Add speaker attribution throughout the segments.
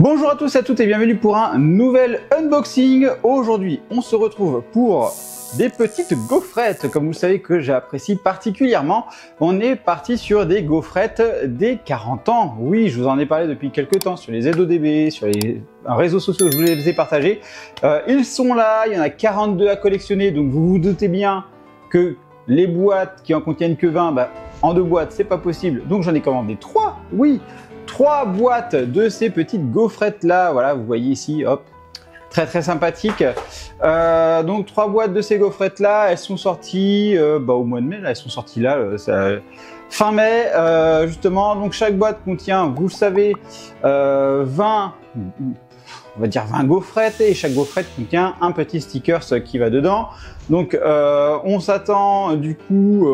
Speaker 1: Bonjour à tous et à toutes et bienvenue pour un nouvel unboxing. Aujourd'hui, on se retrouve pour des petites gaufrettes, comme vous savez que j'apprécie particulièrement. On est parti sur des gaufrettes des 40 ans. Oui, je vous en ai parlé depuis quelques temps sur les ZODB, sur les réseaux sociaux, je vous les ai partagés. Ils sont là, il y en a 42 à collectionner, donc vous vous doutez bien que les boîtes qui en contiennent que 20, en 2 boîtes, c'est pas possible. Donc j'en ai commandé 3, oui. 3 boîtes de ces petites gaufrettes là, voilà, vous voyez ici, hop, très sympathique. Donc 3 boîtes de ces gaufrettes là, elles sont sorties au mois de mai, là, elles sont sorties là, fin mai justement. Donc chaque boîte contient, vous le savez, 20, on va dire 20 gaufrettes, et chaque gaufrette contient un petit sticker qui va dedans. Donc on s'attend du coup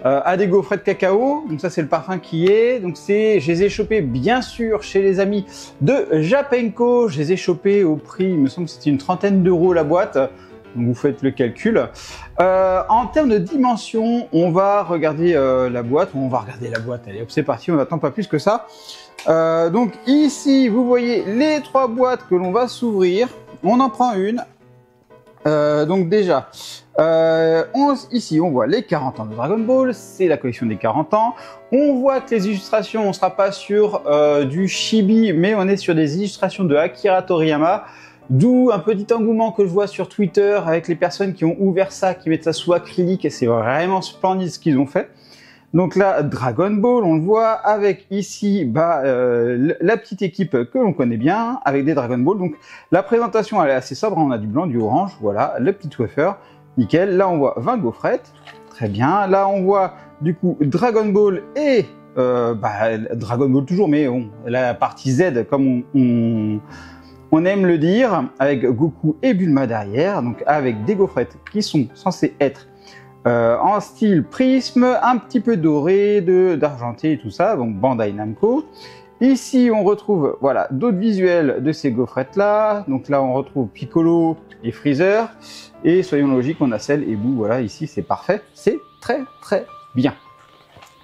Speaker 1: à des gaufrettes cacao. Donc ça c'est le parfum qui est. Donc je les ai chopés bien sûr chez les amis de Japenko. Je les ai chopés au prix, il me semble que c'était une trentaine d'euros la boîte. Donc vous faites le calcul. En termes de dimension, on va regarder la boîte. Allez hop, c'est parti, on n'attend pas plus que ça. Donc ici vous voyez les 3 boîtes que l'on va s'ouvrir. On en prend une. Donc déjà, ici on voit les 40 ans de Dragon Ball, c'est la collection des 40 ans. On voit que les illustrations, on ne sera pas sur du chibi, mais on est sur des illustrations de Akira Toriyama. D'où un petit engouement que je vois sur Twitter avec les personnes qui ont ouvert ça, qui mettent ça sous acrylique, et c'est vraiment splendide ce qu'ils ont fait. Donc là, Dragon Ball, on le voit, avec ici la petite équipe que l'on connaît bien, avec des Dragon Ball. Donc la présentation, elle est assez sobre, on a du blanc, du orange, voilà, le petit wafer, nickel. Là, on voit 20 gaufrettes, très bien. Là, on voit du coup Dragon Ball et Dragon Ball toujours, mais la partie Z, comme on aime le dire, avec Goku et Bulma derrière, donc avec des gaufrettes qui sont censées être en style prisme, un petit peu doré, d'argenté et tout ça, donc Bandai Namco. Ici, on retrouve voilà d'autres visuels de ces gaufrettes là. Donc là, on retrouve Piccolo et Freezer. Et soyons logiques, on a Cell et Boo. Voilà, ici, c'est parfait. C'est très bien.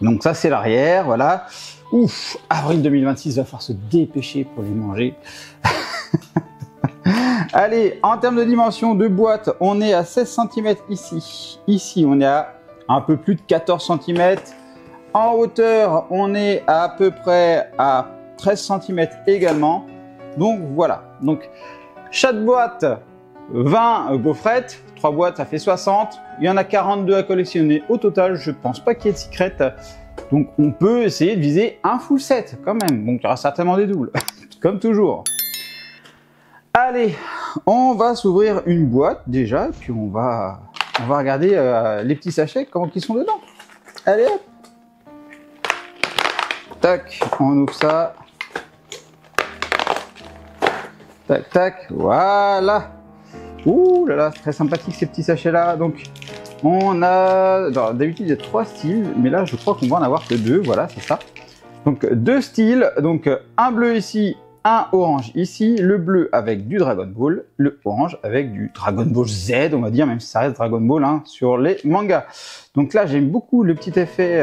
Speaker 1: Donc ça, c'est l'arrière. Voilà. Ouf, avril 2026, va falloir se dépêcher pour les manger. Allez, en termes de dimension de boîte, on est à 16 cm ici. Ici, on est à un peu plus de 14 cm. En hauteur, on est à peu près à 13 cm également. Donc voilà. Donc chaque boîte, 20 gaufrettes. 3 boîtes, ça fait 60. Il y en a 42 à collectionner au total. Je pense pas qu'il y ait de secret. Donc on peut essayer de viser un full set quand même. Donc il y aura certainement des doubles, comme toujours. Allez, on va s'ouvrir une boîte déjà, puis on va regarder les petits sachets, comment ils sont dedans. Allez hop. Tac, on ouvre ça. Tac, tac, voilà. Ouh là là, très sympathique ces petits sachets là. Donc on a, d'habitude il y a 3 styles, mais là je crois qu'on va en avoir que 2, voilà, c'est ça. Donc 2 styles, donc un bleu ici, un orange ici, le bleu avec du Dragon Ball, le orange avec du Dragon Ball Z, on va dire, même si ça reste Dragon Ball hein, sur les mangas. Donc là, j'aime beaucoup le petit effet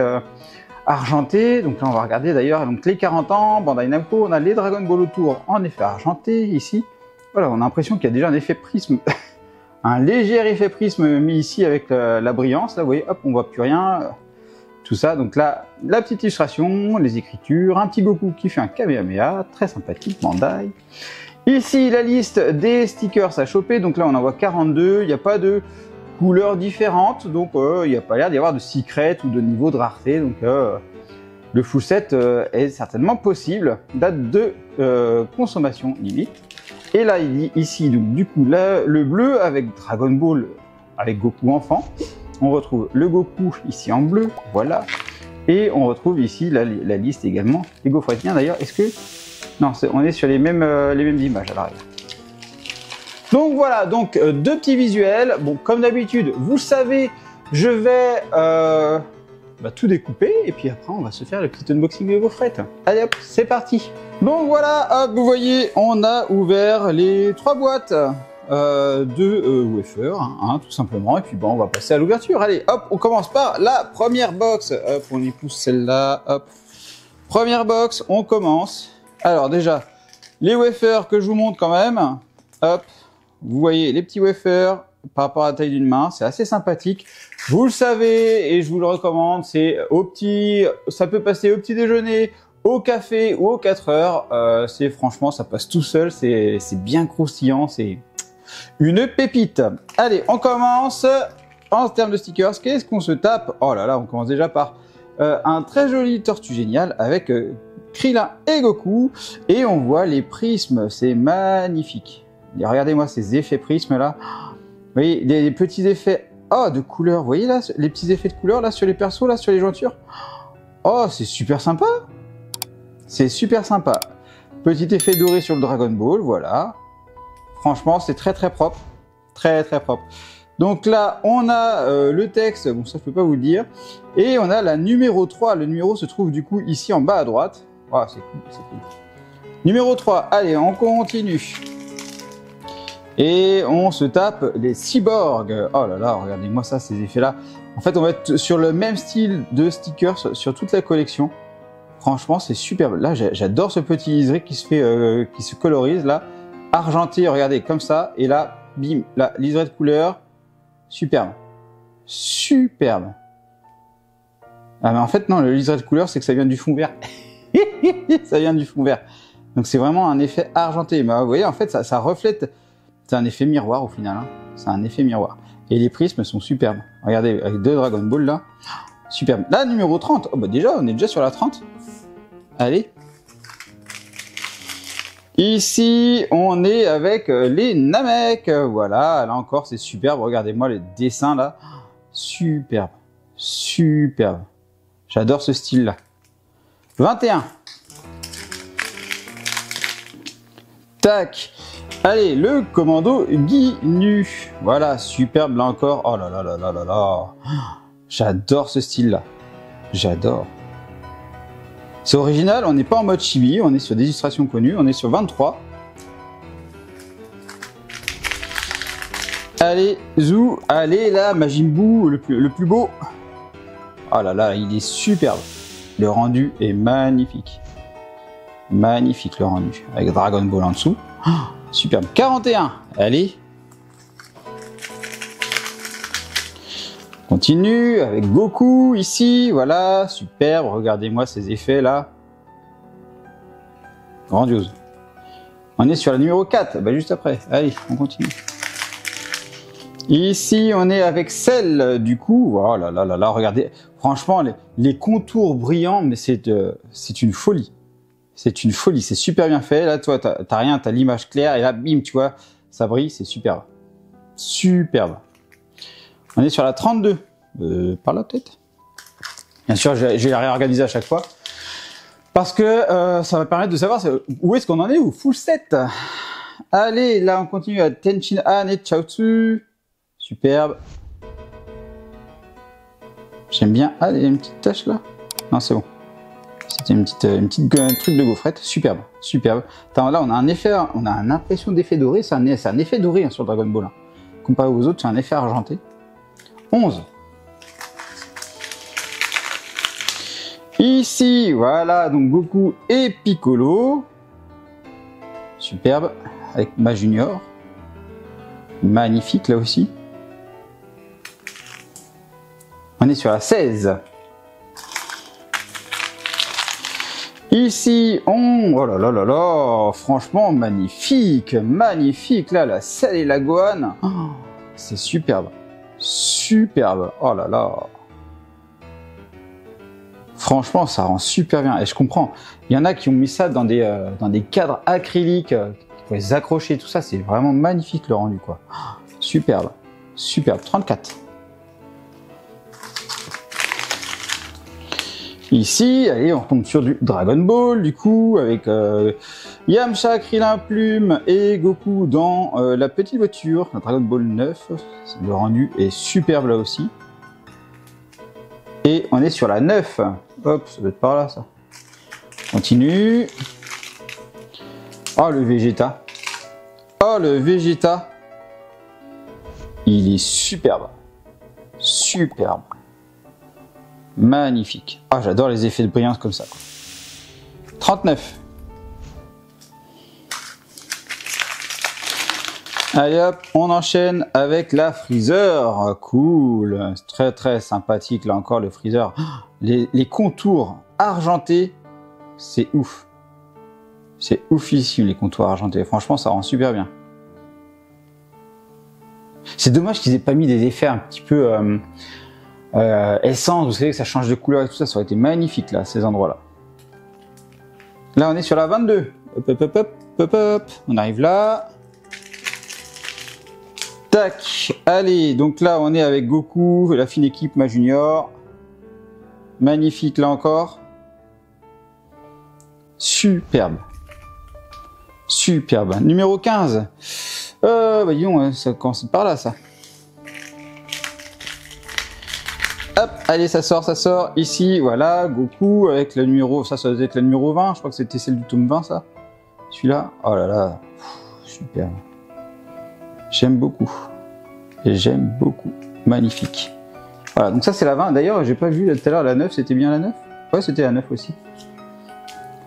Speaker 1: argenté. Donc là, on va regarder d'ailleurs donc les 40 ans, Bandai Namco, on a les Dragon Ball autour en effet argenté ici. Voilà, on a l'impression qu'il y a déjà un effet prisme, un léger effet prisme mis ici avec la brillance. Là, vous voyez, hop, on voit plus rien. Tout ça, donc là, la petite illustration, les écritures, un petit Goku qui fait un Kamehameha, très sympathique, Bandai. Ici, la liste des stickers à choper, donc là on en voit 42, il n'y a pas de couleurs différentes, donc il n'y a pas l'air d'y avoir de secret ou de niveau de rareté, donc le full set est certainement possible, date de consommation limite. Et là, il dit ici, donc du coup, là, le bleu avec Dragon Ball, avec Goku enfant. On retrouve le Goku ici en bleu, voilà. Et on retrouve ici la liste également des gaufrettes. D'ailleurs, est-ce que... Non, on est sur les mêmes images à l'arrière. Donc voilà, donc 2 petits visuels. Bon, comme d'habitude, vous savez, je vais tout découper. Et puis après, on va se faire le petit unboxing des gaufrettes. Allez hop, c'est parti. Donc voilà, hop, vous voyez, on a ouvert les 3 boîtes. De wafer, hein, tout simplement, et puis bon, on va passer à l'ouverture. Allez, hop, on commence par la première box. Hop, on y pousse celle-là, hop. Première box, on commence. Alors déjà, Les wafers que je vous montre quand même. Hop, vous voyez les petits wafers par rapport à la taille d'une main, c'est assez sympathique. Vous le savez et je vous le recommande, c'est au petit, ça peut passer au petit déjeuner, au café ou aux 4 heures. C'est franchement, ça passe tout seul, c'est bien croustillant, c'est une pépite. Allez, on commence. En termes de stickers, qu'est-ce qu'on se tape? Oh là là, on commence déjà par un très joli tortue génial avec Krillin et Goku. Et on voit les prismes, c'est magnifique. Et regardez-moi ces effets prismes là. Vous voyez, les petits effets de couleur. Vous voyez là, les petits effets de couleur là sur les persos, là sur les jointures. Oh, c'est super sympa. C'est super sympa. Petit effet doré sur le Dragon Ball, voilà. Franchement, c'est très très propre. Très très propre. Donc là, on a le texte, bon ça je peux pas vous le dire. Et on a la numéro 3. Le numéro se trouve du coup ici en bas à droite. Oh, c'est cool, c'est cool. Numéro 3, allez, on continue. Et on se tape les cyborgs. Oh là là, regardez-moi ça, ces effets-là. En fait, on va être sur le même style de stickers sur toute la collection. Franchement, c'est superbe. Là, j'adore ce petit liseré qui se fait, qui se colorise là. Argenté, regardez, comme ça. Et là, bim, là, liseré de couleur. Superbe. Superbe. Ah mais en fait, non, le liseré de couleur, c'est que ça vient du fond vert. Ça vient du fond vert. Donc c'est vraiment un effet argenté. Mais vous voyez, en fait, ça reflète... C'est un effet miroir au final, hein. C'est un effet miroir. Et les prismes sont superbes. Regardez, avec 2 Dragon Ball là. Superbe. Là, numéro 30. Oh bah déjà, on est déjà sur la 30. Allez. Ici, on est avec les Namek. Voilà, là encore, c'est superbe. Regardez-moi les dessins là. Superbe. Superbe. J'adore ce style là. 21. Tac. Allez, le commando Ginyu. Voilà, superbe là encore. Oh là là là là là là. J'adore ce style-là. J'adore. C'est original, on n'est pas en mode chibi, on est sur des illustrations connues, on est sur 23. Allez, Zou, allez là, Majin Buu, le plus beau. Oh là là, il est superbe. Le rendu est magnifique. Magnifique le rendu. Avec Dragon Ball en dessous. Oh, superbe. 41. Allez. Continue avec Goku ici. Voilà. Superbe. Regardez-moi ces effets là. Grandiose. On est sur la numéro 4. Bah, juste après. Allez, on continue. Ici, on est avec celle du coup. Oh là là là là. Regardez. Franchement, les contours brillants, mais c'est une folie. C'est une folie, c'est super bien fait. Là, toi, t'as rien, t'as l'image claire et là, bim, tu vois, ça brille, c'est superbe. Superbe. On est sur la 32. Par là, peut-être. Bien sûr, je vais la réorganiser à chaque fois. Parce que ça va permettre de savoir où est-ce qu'on en est, au full set. Allez, là, on continue à Tenchin Han et Chaozu. Superbe. J'aime bien. Ah, il y a une petite tache là. Non, c'est bon. C'était une petite truc de gaufrette, superbe, superbe. Attends, là on a un effet, on a une impression d'effet doré, c'est un effet doré hein, sur Dragon Ball. Hein. Comparé aux autres, c'est un effet argenté. 11. Ici, voilà, donc Goku et Piccolo. Superbe, avec Ma Junior. Magnifique là aussi. On est sur la 16. Ici, oh là là là là, franchement magnifique, magnifique, là, la selle et la Gohan, oh, c'est superbe, superbe, oh là là. Franchement, ça rend super bien, et je comprends, il y en a qui ont mis ça dans des cadres acryliques, pour les accrocher, tout ça, c'est vraiment magnifique le rendu, quoi. Superbe, superbe, 34. Ici, allez, on retombe sur du Dragon Ball, du coup, avec Yamcha, Krillin, Plume et Goku dans la petite voiture, la Dragon Ball 9. Le rendu est superbe là aussi. Et on est sur la 9. Hop, ça doit être par là, ça. Continue. Oh, le Vegeta. Oh, le Vegeta. Il est superbe. Superbe. Magnifique. Ah, j'adore les effets de brillance comme ça. 39. Allez hop, on enchaîne avec la Freezer. Cool, très très sympathique là encore le Freezer. Les contours argentés, c'est ouf. C'est oufissime les contours argentés. Franchement, ça rend super bien. C'est dommage qu'ils aient pas mis des effets un petit peu essence. Vous savez que ça change de couleur et tout ça. Ça aurait été magnifique là, ces endroits-là. Là, on est sur la 22. Hop, hop, hop, hop, hop, hop. On arrive là. Tac, allez, donc là on est avec Goku, la fine équipe Ma Junior. Magnifique là encore. Superbe. Superbe. Numéro 15. Bah disons, ça commence par là ça. Hop, allez, ça sort. Ici, voilà, Goku avec le numéro, ça doit être le numéro 20, je crois que c'était celle du tome 20 ça. Celui-là, oh là là, superbe. J'aime beaucoup. Magnifique. Voilà, donc ça c'est la 20. D'ailleurs, j'ai pas vu tout à l'heure la 9, c'était bien la 9? Ouais, c'était la 9 aussi.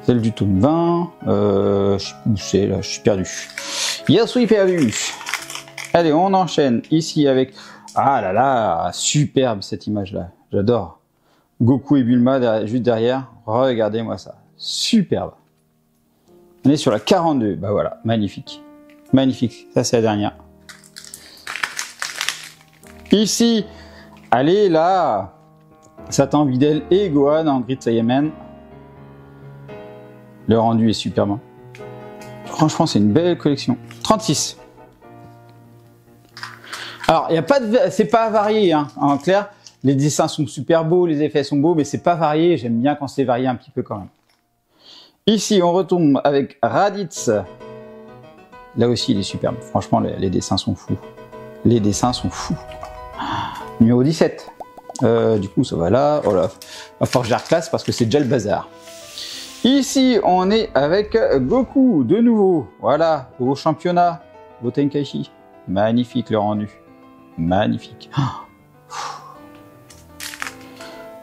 Speaker 1: Celle du tome 20. Je sais plus où c'est là, je suis perdu. Je suis perdu. Allez, on enchaîne ici avec... Ah là là, superbe cette image là. J'adore. Goku et Bulma juste derrière. Regardez-moi ça. Superbe. On est sur la 42. Bah voilà, magnifique. Magnifique. Ça c'est la dernière. Ici, allez là, Satan, Videl et Gohan en Grid Saiyaman. Le rendu est superbe. Franchement, c'est une belle collection. 36. Alors, il y a pas de, c'est pas varié, hein, en clair. Les dessins sont super beaux, les effets sont beaux, mais c'est pas varié. J'aime bien quand c'est varié un petit peu quand même. Ici, on retombe avec Raditz. Là aussi, il est superbe. Franchement, les dessins sont fous. Les dessins sont fous. Numéro 17. Du coup, ça va là. Oh là, va falloir que je la reclasse parce que c'est déjà le bazar. Ici, on est avec Goku de nouveau. Voilà, au championnat. Gotenkaichi. Magnifique le rendu. Magnifique.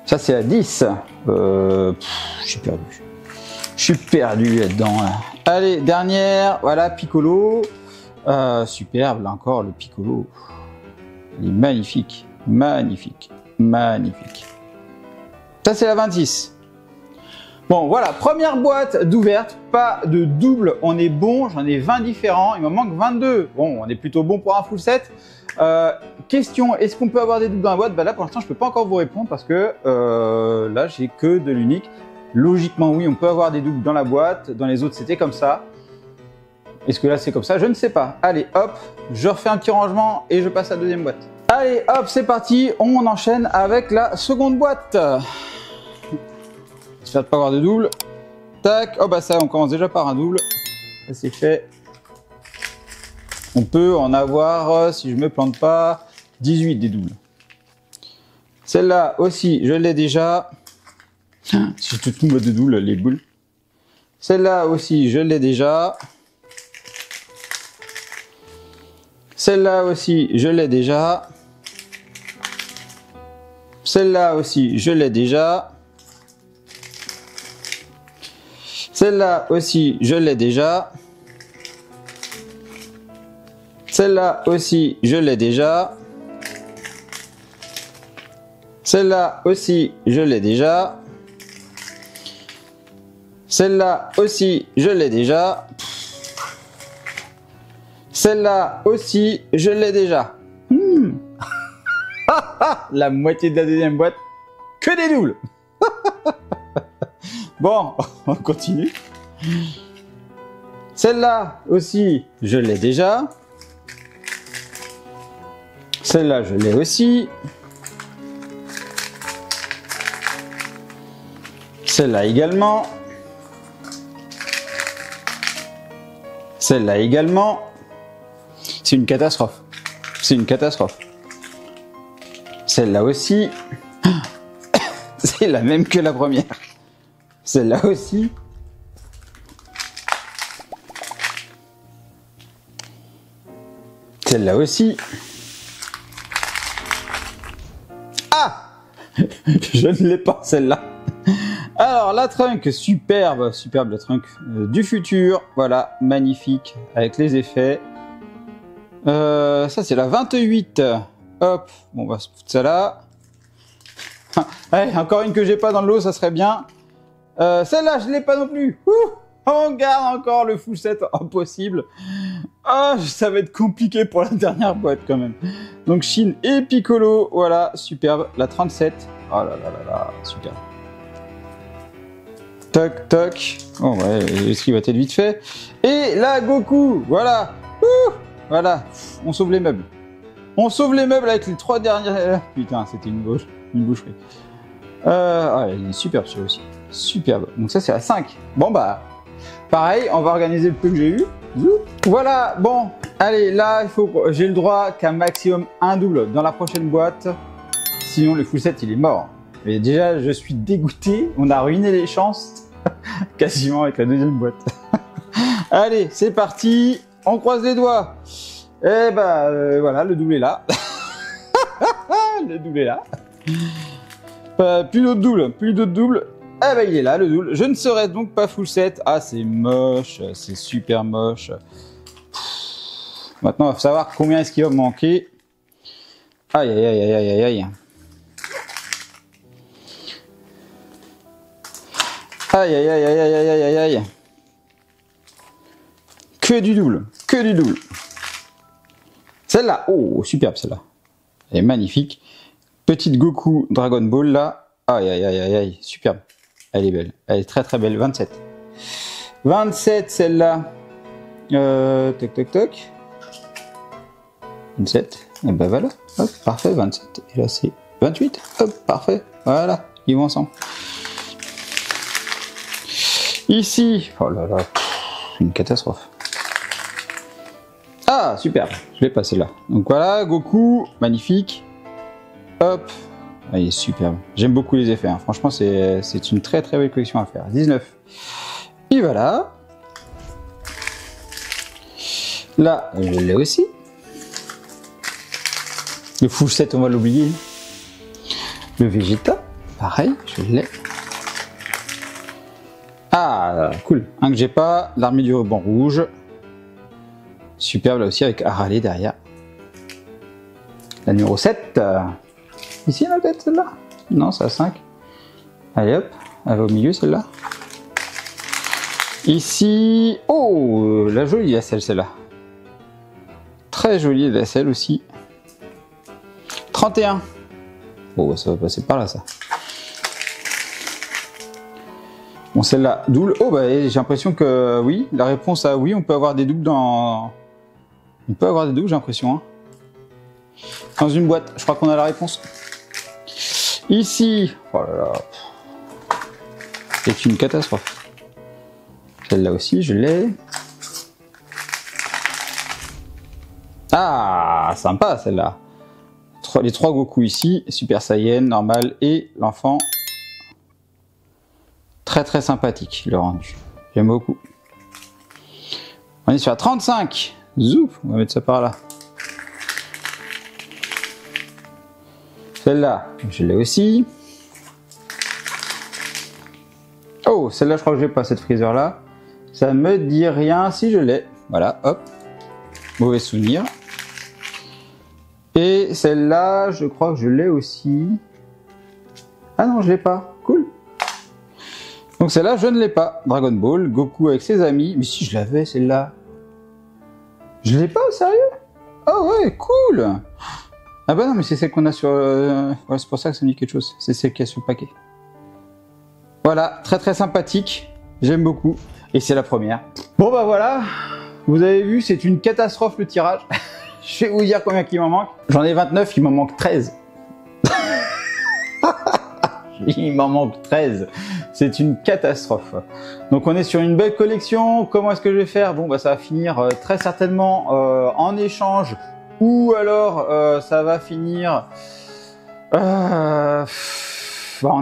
Speaker 1: Ça, c'est la 10. Je suis perdu. Je suis perdu là-dedans. Là. Allez, dernière. Voilà, Piccolo. Superbe, là encore, le Piccolo. Il est magnifique. Magnifique. Ça, c'est la 26. Bon, voilà, première boîte d'ouverte, pas de double, on est bon, j'en ai 20 différents, il m'en manque 22. Bon, on est plutôt bon pour un full set. Question, est-ce qu'on peut avoir des doubles dans la boîte? Bah là, pour l'instant, je peux pas encore vous répondre parce que là, j'ai que de l'unique. Logiquement, oui, on peut avoir des doubles dans la boîte, dans les autres, c'était comme ça. Est-ce que là, c'est comme ça? Je ne sais pas. Allez, hop, je refais un petit rangement et je passe à la deuxième boîte. Allez, hop, c'est parti, on enchaîne avec la seconde boîte. J'espère de pas avoir de double. Tac, oh bah ça, on commence déjà par un double. Ça c'est fait. On peut en avoir, si je me plante pas, 18 des doubles. Celle-là aussi, je l'ai déjà. C'est tout mode de double, les boules. Celle-là aussi, je l'ai déjà. Celle-là aussi, je l'ai déjà. Celle-là aussi, je l'ai déjà. Celle-là aussi, je l'ai déjà. Celle-là aussi, je l'ai déjà. Celle-là aussi, je l'ai déjà. Celle-là aussi, je l'ai déjà. Celle-là aussi, je l'ai déjà. La moitié de la deuxième boîte, que des doubles. Bon, on continue. Celle-là aussi, je l'ai déjà. Celle-là, je l'ai aussi. Celle-là également. Celle-là également. C'est une catastrophe. C'est une catastrophe. Celle-là aussi. C'est la même que la première. Celle-là aussi. Celle-là aussi. Ah! Je ne l'ai pas, celle-là. Alors, la trunk, superbe, superbe la trunk du futur. Voilà, magnifique, avec les effets. Ça, c'est la 28. Hop, bon, on va se foutre ça là. Allez, encore une que j'ai pas dans le lot, ça serait bien. Celle-là, je l'ai pas non plus. Ouh, on garde encore le full set, impossible. Ah, ça va être compliqué pour la dernière boîte quand même. Donc Shin et Piccolo, voilà, superbe. La 37. Oh là là là là, superbe. Toc toc. Oh ouais, l'esquive va être vite fait. Et la Goku, voilà. Ouh, voilà, on sauve les meubles. On sauve les meubles avec les 3 dernières. Putain, c'était une boucherie. Ah, il est superbe celui-là aussi. Superbe. Donc ça, c'est la 5. Bon bah, pareil, on va organiser le peu que j'ai eu. Voilà, bon, allez, là, j'ai le droit qu'à maximum un double dans la prochaine boîte. Sinon, le full set, il est mort. Mais déjà, je suis dégoûté. On a ruiné les chances quasiment avec la deuxième boîte. Allez, c'est parti. On croise les doigts. Et bah, voilà, le double est là. Le double est là. Plus d'autres doubles, plus d'autres doubles. Eh ben, il est là, le double. Je ne serai donc pas full set. Ah, c'est moche, c'est super moche. Maintenant, il va savoir combien est-ce qu'il va me manquer. Aïe, aïe, aïe, aïe, aïe, aïe. Aïe, aïe, aïe, aïe, aïe, aïe, aïe, aïe. Que du double, que du double. Celle-là, oh, superbe celle-là. Elle est magnifique. Petite Goku Dragon Ball là. Aïe, aïe, aïe, aïe, aïe, superbe. Elle est belle, elle est très très belle. 27. 27 celle-là. Toc toc toc. 27. Et ben voilà. Hop, parfait, 27. Et là c'est 28. Hop, parfait. Voilà, ils vont ensemble. Ici. Oh là là. Une catastrophe. Ah, superbe. Je l'ai passé là. Donc voilà, Goku, magnifique. Hop. Ah, il est superbe. J'aime beaucoup les effets. Hein. Franchement, c'est une très très belle collection à faire. 19. Et voilà. Là, je l'ai aussi. Le full set, on va l'oublier. Le Vegeta, pareil, je l'ai. Ah, cool. Un que j'ai pas. L'armée du ruban rouge. Superbe là aussi avec Arale derrière. La numéro 7. Ici, la tête, celle-là? Non, c'est à 5. Allez, hop. Elle va au milieu, celle-là. Ici. Oh, la jolie lacelle, celle-là. Très jolie lacelle aussi. 31. Oh, ça va passer par là, ça. Bon, celle-là, double. Oh, bah, j'ai l'impression que oui. La réponse à oui, on peut avoir des doubles dans... On peut avoir des doubles, j'ai l'impression. Hein. Dans une boîte, je crois qu'on a la réponse. Ici, oh là là, c'est une catastrophe. Celle-là aussi, je l'ai. Ah, sympa celle-là. Les 3 Goku ici, Super Saiyan, normal et l'enfant. Très très sympathique le rendu. J'aime beaucoup. On est sur la 35. Zouf, on va mettre ça par là. Celle-là, je l'ai aussi. Oh, celle-là, je crois que je l'ai pas, cette Freezer-là. Ça me dit rien si je l'ai. Voilà, hop. Mauvais souvenir. Et celle-là, je crois que je l'ai aussi. Ah non, je l'ai pas. Cool. Donc celle-là, je ne l'ai pas. Dragon Ball, Goku avec ses amis. Mais si, je l'avais, celle-là. Je l'ai pas, sérieux? Oh ouais, cool. Ah bah non, mais c'est celle qu'on a sur... Ouais, c'est pour ça que ça me dit quelque chose. C'est celle qui est sur le paquet. Voilà, très très sympathique. J'aime beaucoup. Et c'est la première. Bon bah voilà. Vous avez vu, c'est une catastrophe le tirage. Je vais vous dire combien il m'en manque. J'en ai 29, il m'en manque 13. Il m'en manque 13. C'est une catastrophe. Donc on est sur une belle collection. Comment est-ce que je vais faire? Bon bah ça va finir très certainement en échange. Ou alors ça va finir en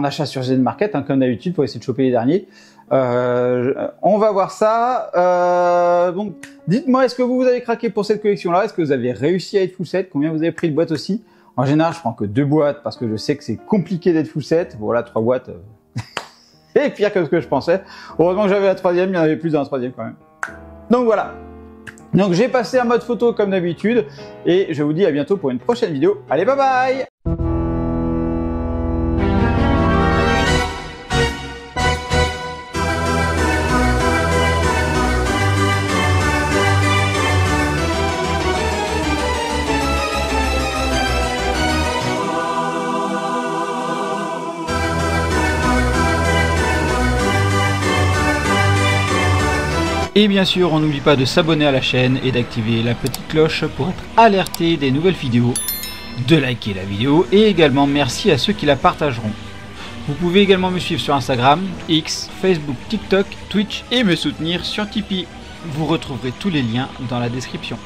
Speaker 1: achat sur ZN Market, hein, comme d'habitude, pour essayer de choper les derniers. On va voir ça. Donc, dites-moi, est-ce que vous avez craqué pour cette collection-là? Est-ce que vous avez réussi à être full set? Combien vous avez pris de boîtes aussi? En général, je prends que 2 boîtes parce que je sais que c'est compliqué d'être full set. Voilà, 3 boîtes. C'est pire que ce que je pensais. Heureusement que j'avais la 3e, il y en avait plus dans la 3e quand même. Donc voilà. Donc j'ai passé en mode photo comme d'habitude et je vous dis à bientôt pour une prochaine vidéo. Allez, bye bye!
Speaker 2: Et bien sûr, on n'oublie pas de s'abonner à la chaîne et d'activer la petite cloche pour être alerté des nouvelles vidéos, de liker la vidéo et également merci à ceux qui la partageront. Vous pouvez également me suivre sur Instagram, X, Facebook, TikTok, Twitch et me soutenir sur Tipeee. Vous retrouverez tous les liens dans la description.